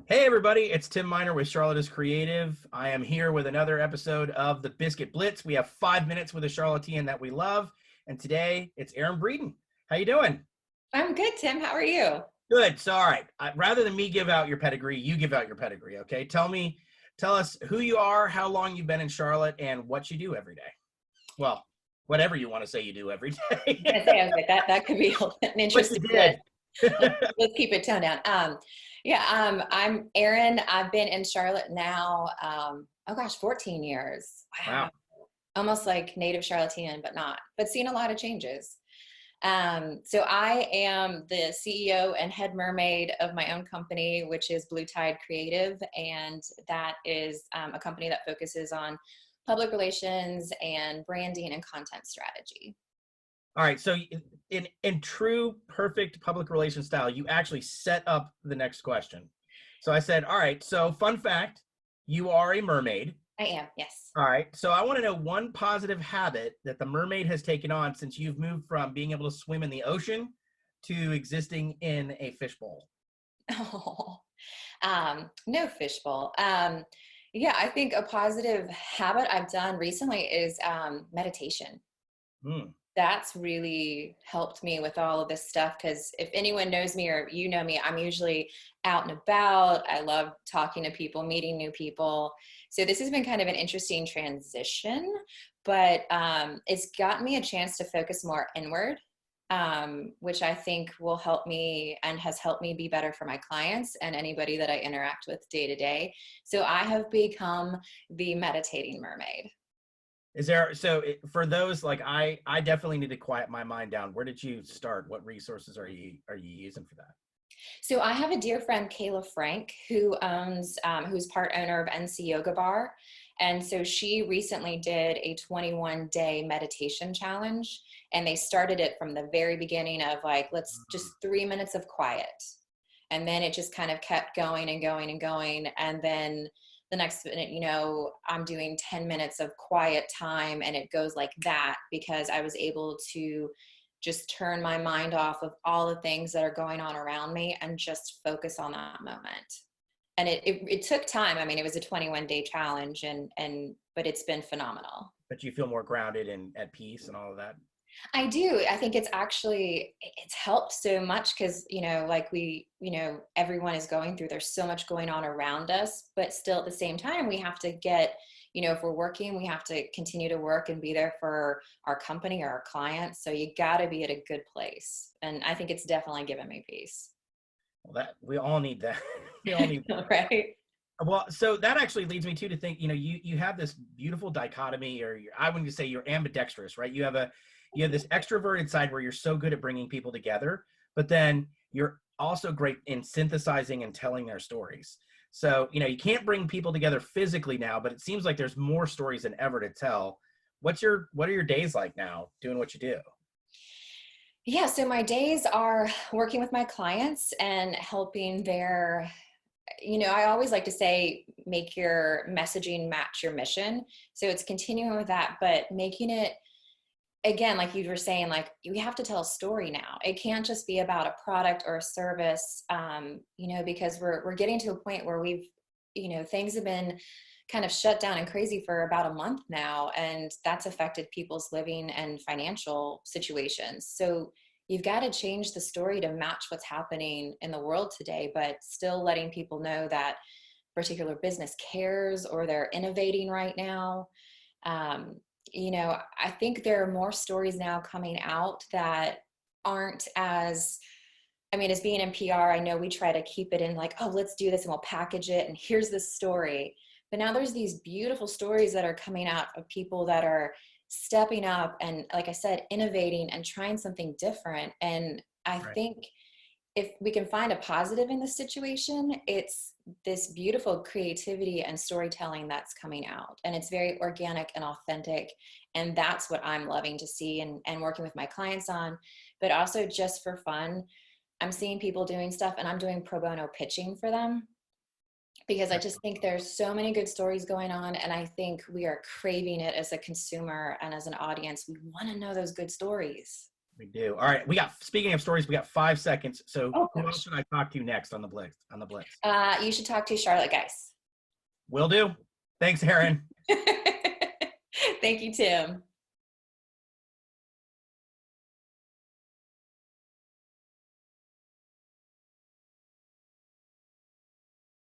Hey everybody, it's Tim Miner with Charlotte is Creative. I am here with another episode of the Biscuit Blitz. We have 5 minutes with a Charlottean that we love, and today it's Erin Breeden. How you doing? I'm good, Tim. How are you? Good. So, all right. Rather than me give out your pedigree, you give out your pedigree. Okay. Tell us who you are, how long you've been in Charlotte, and what you do every day. Well, whatever you want to say you do every day. I was like, that could be an What you interesting did. list. Let's keep it toned down. I'm Erin. I've been in Charlotte now, oh gosh, 14 years. Wow. Wow. Almost like native Charlottean, but not, but seen a lot of changes. So I am the CEO and head mermaid of my own company, which is Blue Tide Creative. And that is a company that focuses on public relations and branding and content strategy. All right. So in true perfect public relations style, you actually set up the next question. So I said, all right, so fun fact, you are a mermaid. I am, yes. All right. So I want to know one positive habit that the mermaid has taken on since you've moved from being able to swim in the ocean to existing in a fishbowl. Oh, no fishbowl. Yeah, I think a positive habit I've done recently is meditation. Hmm. That's really helped me with all of this stuff because if anyone knows me or you know me, I'm usually out and about. I love talking to people, meeting new people. So this has been kind of an interesting transition, but it's gotten me a chance to focus more inward, which I think will help me and has helped me be better for my clients and anybody that I interact with day to day. So I have become the meditating mermaid. Is there, for those like I definitely need to quiet my mind down. Where did you start? What resources are you using for that? So I have a dear friend, Kayla Frank, who's part owner of NC Yoga Bar. And so she recently did a 21-day meditation challenge. And they started it from the very beginning of like, let's just 3 minutes of quiet. And then it just kind of kept going and going and going. And then the next minute, I'm doing 10 minutes of quiet time. And it goes like that because I was able to just turn my mind off of all the things that are going on around me and just focus on that moment. And it took time. I mean, it was a 21-day challenge but it's been phenomenal. But you feel more grounded and at peace and all of that? I do. I think it's helped so much because, like everyone is going through, there's so much going on around us, but still at the same time, we have to get, if we're working, we have to continue to work and be there for our company or our clients. So you got to be at a good place. And I think it's definitely given me peace. Well, that we all need that. We all need that. Right. Well, so that actually leads me to think, you have this beautiful dichotomy, or I wouldn't say you're ambidextrous, right? You have this extroverted side where you're so good at bringing people together, but then you're also great in synthesizing and telling their stories. So, you can't bring people together physically now, but it seems like there's more stories than ever to tell. What are your days like now doing what you do? Yeah, so my days are working with my clients and helping I always like to say, make your messaging match your mission. So it's continuing with that, but making it, again, like you were saying, like we have to tell a story now. It can't just be about a product or a service, because we're getting to a point where things have been kind of shut down and crazy for about a month now, and that's affected people's living and financial situations. So you've got to change the story to match what's happening in the world today, but still letting people know that particular business cares or they're innovating right now. I think there are more stories now coming out that aren't as being in PR, I know we try to keep it in like, oh, let's do this and we'll package it and here's the story. But now there's these beautiful stories that are coming out of people that are stepping up and, like I said, innovating and trying something different. And I Right. think if we can find a positive in this situation, it's this beautiful creativity and storytelling that's coming out. And it's very organic and authentic. And that's what I'm loving to see and working with my clients on. But also just for fun, I'm seeing people doing stuff and I'm doing pro bono pitching for them because I just think there's so many good stories going on. And I think we are craving it as a consumer and as an audience. We want to know those good stories. We do. All right. Speaking of stories, we got 5 seconds. So Oh who else gosh. should I talk to next on the Blitz? You should talk to Charlotte Geis. Will do. Thanks, Erin. Thank you, Tim.